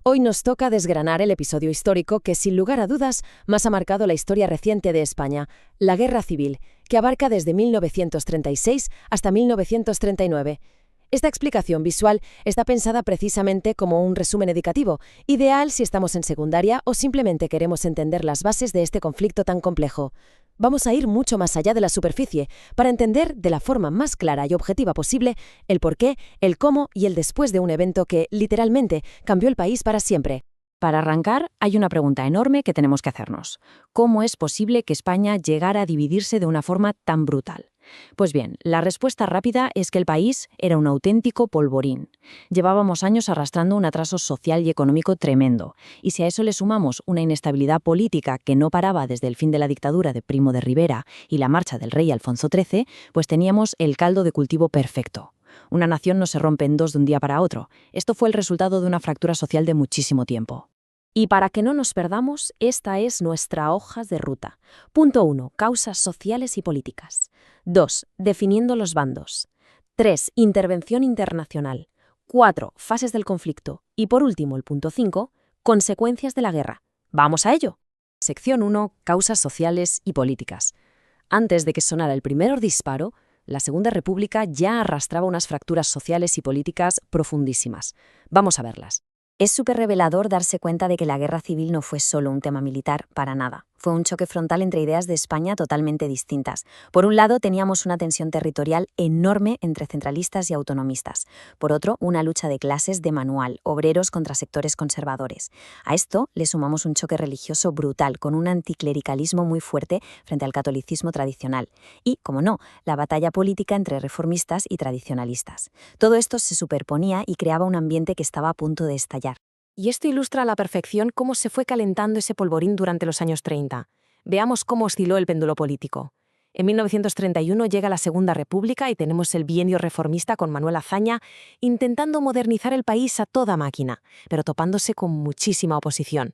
Hoy nos toca desgranar el episodio histórico que, sin lugar a dudas, más ha marcado la historia reciente de España, la Guerra Civil, que abarca desde 1936 hasta 1939. Esta explicación visual está pensada precisamente como un resumen educativo, ideal si estamos en secundaria o simplemente queremos entender las bases de este conflicto tan complejo. Vamos a ir mucho más allá de la superficie para entender de la forma más clara y objetiva posible el porqué, el cómo y el después de un evento que, literalmente, cambió el país para siempre. Para arrancar, hay una pregunta enorme que tenemos que hacernos. ¿Cómo es posible que España llegara a dividirse de una forma tan brutal? Pues bien, la respuesta rápida es que el país era un auténtico polvorín. Llevábamos años arrastrando un atraso social y económico tremendo, y si a eso le sumamos una inestabilidad política que no paraba desde el fin de la dictadura de Primo de Rivera y la marcha del rey Alfonso XIII, pues teníamos el caldo de cultivo perfecto. Una nación no se rompe en dos de un día para otro. Esto fue el resultado de una fractura social de muchísimo tiempo. Y para que no nos perdamos, esta es nuestra hoja de ruta. Punto 1. Causas sociales y políticas. 2. Definiendo los bandos. 3. Intervención internacional. 4. Fases del conflicto. Y por último, el punto 5. Consecuencias de la guerra. ¡Vamos a ello! Sección 1. Causas sociales y políticas. Antes de que sonara el primer disparo, la Segunda República ya arrastraba unas fracturas sociales y políticas profundísimas. Vamos a verlas. Es súper revelador darse cuenta de que la guerra civil no fue solo un tema militar, para nada. Fue un choque frontal entre ideas de España totalmente distintas. Por un lado, teníamos una tensión territorial enorme entre centralistas y autonomistas. Por otro, una lucha de clases de manual, obreros contra sectores conservadores. A esto le sumamos un choque religioso brutal, con un anticlericalismo muy fuerte frente al catolicismo tradicional. Y, como no, la batalla política entre reformistas y tradicionalistas. Todo esto se superponía y creaba un ambiente que estaba a punto de estallar. Y esto ilustra a la perfección cómo se fue calentando ese polvorín durante los años 30. Veamos cómo osciló el péndulo político. En 1931 llega la Segunda República y tenemos el bienio reformista con Manuel Azaña intentando modernizar el país a toda máquina, pero topándose con muchísima oposición.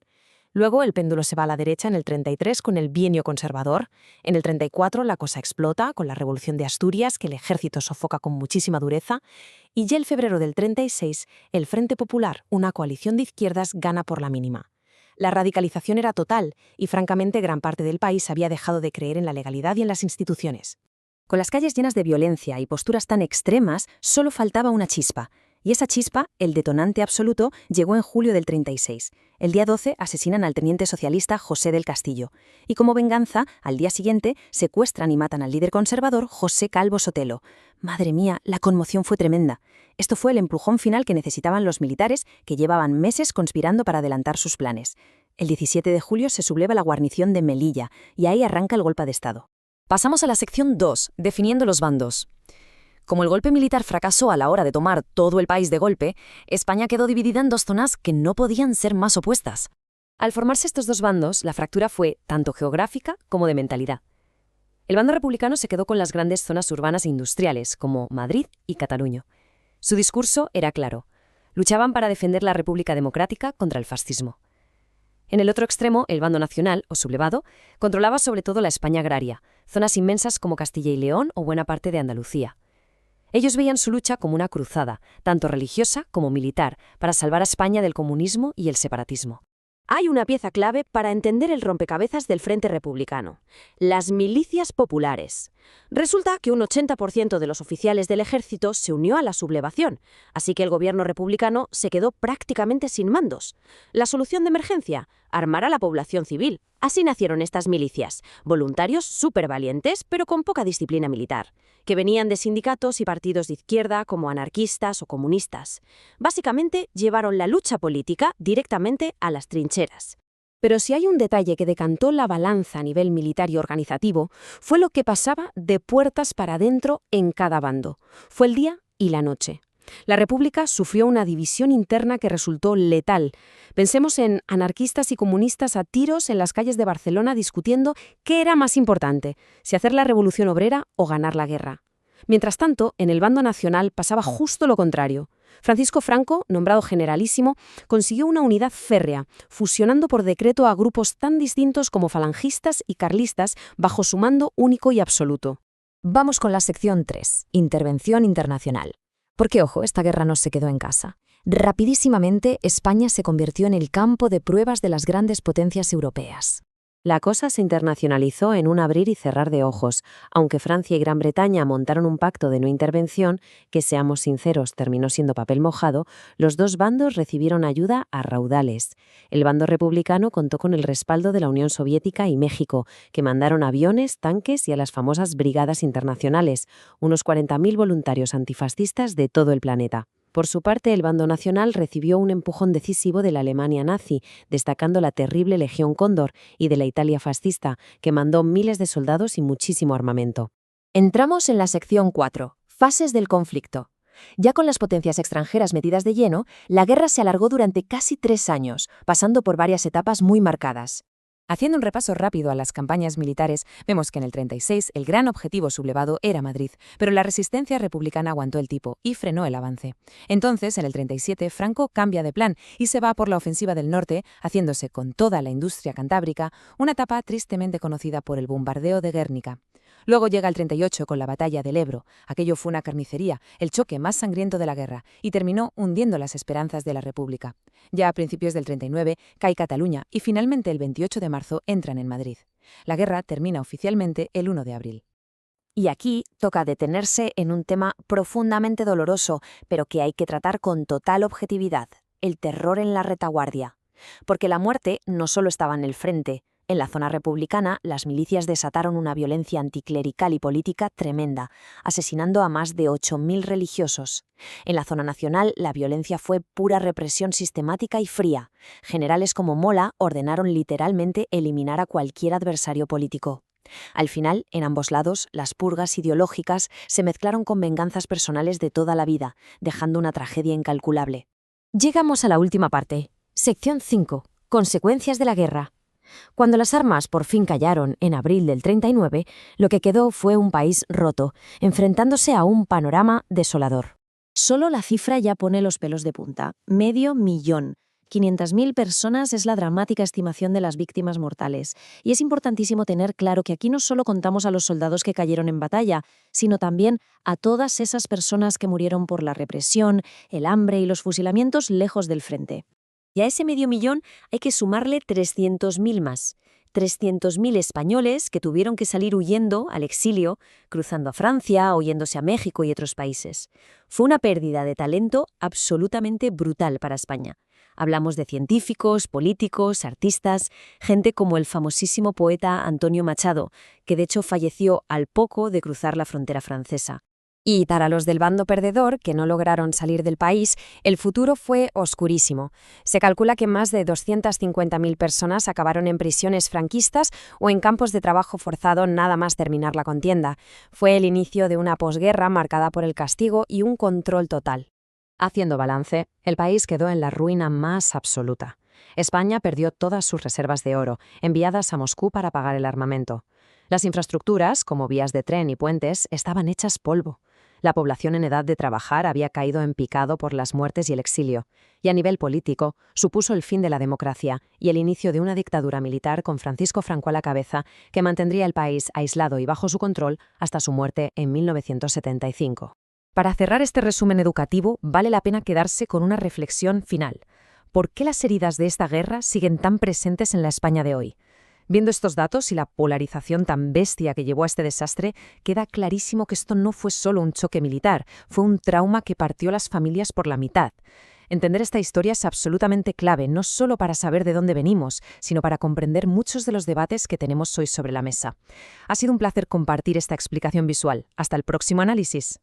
Luego el péndulo se va a la derecha en el 33 con el bienio conservador. En el 34 la cosa explota con la Revolución de Asturias, que el ejército sofoca con muchísima dureza. Y ya el febrero del 36, el Frente Popular, una coalición de izquierdas, gana por la mínima. La radicalización era total y, francamente, gran parte del país había dejado de creer en la legalidad y en las instituciones. Con las calles llenas de violencia y posturas tan extremas, solo faltaba una chispa. Y esa chispa, el detonante absoluto, llegó en julio del 36. El día 12 asesinan al teniente socialista José del Castillo. Y como venganza, al día siguiente, secuestran y matan al líder conservador José Calvo Sotelo. Madre mía, la conmoción fue tremenda. Esto fue el empujón final que necesitaban los militares, que llevaban meses conspirando para adelantar sus planes. El 17 de julio se subleva la guarnición de Melilla, y ahí arranca el golpe de Estado. Pasamos a la sección 2, definiendo los bandos. Como el golpe militar fracasó a la hora de tomar todo el país de golpe, España quedó dividida en dos zonas que no podían ser más opuestas. Al formarse estos dos bandos, la fractura fue tanto geográfica como de mentalidad. El bando republicano se quedó con las grandes zonas urbanas e industriales, como Madrid y Cataluña. Su discurso era claro. Luchaban para defender la República Democrática contra el fascismo. En el otro extremo, el bando nacional, o sublevado, controlaba sobre todo la España agraria, zonas inmensas como Castilla y León o buena parte de Andalucía. Ellos veían su lucha como una cruzada, tanto religiosa como militar, para salvar a España del comunismo y el separatismo. Hay una pieza clave para entender el rompecabezas del Frente Republicano: las milicias populares. Resulta que un 80% de los oficiales del ejército se unió a la sublevación, así que el gobierno republicano se quedó prácticamente sin mandos. La solución de emergencia: armar a la población civil. Así nacieron estas milicias, voluntarios súper valientes, pero con poca disciplina militar, que venían de sindicatos y partidos de izquierda como anarquistas o comunistas. Básicamente, llevaron la lucha política directamente a las trincheras. Pero si hay un detalle que decantó la balanza a nivel militar y organizativo, fue lo que pasaba de puertas para adentro en cada bando. Fue el día y la noche. La República sufrió una división interna que resultó letal. Pensemos en anarquistas y comunistas a tiros en las calles de Barcelona discutiendo qué era más importante, si hacer la revolución obrera o ganar la guerra. Mientras tanto, en el bando nacional pasaba justo lo contrario. Francisco Franco, nombrado generalísimo, consiguió una unidad férrea, fusionando por decreto a grupos tan distintos como falangistas y carlistas bajo su mando único y absoluto. Vamos con la sección 3, Intervención Internacional. Porque, ojo, esta guerra no se quedó en casa. Rapidísimamente, España se convirtió en el campo de pruebas de las grandes potencias europeas. La cosa se internacionalizó en un abrir y cerrar de ojos, aunque Francia y Gran Bretaña montaron un pacto de no intervención, que seamos sinceros terminó siendo papel mojado, los dos bandos recibieron ayuda a raudales. El bando republicano contó con el respaldo de la Unión Soviética y México, que mandaron aviones, tanques y a las famosas brigadas internacionales, unos 40.000 voluntarios antifascistas de todo el planeta. Por su parte, el bando nacional recibió un empujón decisivo de la Alemania nazi, destacando la terrible Legión Cóndor, y de la Italia fascista, que mandó miles de soldados y muchísimo armamento. Entramos en la sección 4, fases del conflicto. Ya con las potencias extranjeras metidas de lleno, la guerra se alargó durante casi 3 años, pasando por varias etapas muy marcadas. Haciendo un repaso rápido a las campañas militares, vemos que en el 36 el gran objetivo sublevado era Madrid, pero la resistencia republicana aguantó el tipo y frenó el avance. Entonces, en el 37, Franco cambia de plan y se va por la ofensiva del norte, haciéndose con toda la industria cantábrica una etapa tristemente conocida por el bombardeo de Guernica. Luego llega el 38 con la batalla del Ebro. Aquello fue una carnicería, el choque más sangriento de la guerra, y terminó hundiendo las esperanzas de la República. Ya a principios del 39 cae Cataluña y finalmente el 28 de marzo entran en Madrid. La guerra termina oficialmente el 1 de abril. Y aquí toca detenerse en un tema profundamente doloroso, pero que hay que tratar con total objetividad: el terror en la retaguardia. Porque la muerte no solo estaba en el frente. En la zona republicana, las milicias desataron una violencia anticlerical y política tremenda, asesinando a más de 8.000 religiosos. En la zona nacional, la violencia fue pura represión sistemática y fría. Generales como Mola ordenaron literalmente eliminar a cualquier adversario político. Al final, en ambos lados, las purgas ideológicas se mezclaron con venganzas personales de toda la vida, dejando una tragedia incalculable. Llegamos a la última parte. Sección 5. Consecuencias de la guerra. Cuando las armas por fin callaron en abril del 39, lo que quedó fue un país roto, enfrentándose a un panorama desolador. Solo la cifra ya pone los pelos de punta: 500.000. 500.000 personas es la dramática estimación de las víctimas mortales. Y es importantísimo tener claro que aquí no solo contamos a los soldados que cayeron en batalla, sino también a todas esas personas que murieron por la represión, el hambre y los fusilamientos lejos del frente. Y a ese 500.000 hay que sumarle 300.000 más. 300.000 españoles que tuvieron que salir huyendo al exilio, cruzando a Francia o yéndose a México y otros países. Fue una pérdida de talento absolutamente brutal para España. Hablamos de científicos, políticos, artistas, gente como el famosísimo poeta Antonio Machado, que de hecho falleció al poco de cruzar la frontera francesa. Y para los del bando perdedor, que no lograron salir del país, el futuro fue oscurísimo. Se calcula que más de 250.000 personas acabaron en prisiones franquistas o en campos de trabajo forzado nada más terminar la contienda. Fue el inicio de una posguerra marcada por el castigo y un control total. Haciendo balance, el país quedó en la ruina más absoluta. España perdió todas sus reservas de oro, enviadas a Moscú para pagar el armamento. Las infraestructuras, como vías de tren y puentes, estaban hechas polvo. La población en edad de trabajar había caído en picado por las muertes y el exilio, y a nivel político supuso el fin de la democracia y el inicio de una dictadura militar con Francisco Franco a la cabeza que mantendría el país aislado y bajo su control hasta su muerte en 1975. Para cerrar este resumen educativo, vale la pena quedarse con una reflexión final. ¿Por qué las heridas de esta guerra siguen tan presentes en la España de hoy? Viendo estos datos y la polarización tan bestia que llevó a este desastre, queda clarísimo que esto no fue solo un choque militar, fue un trauma que partió las familias por la mitad. Entender esta historia es absolutamente clave, no solo para saber de dónde venimos, sino para comprender muchos de los debates que tenemos hoy sobre la mesa. Ha sido un placer compartir esta explicación visual. Hasta el próximo análisis.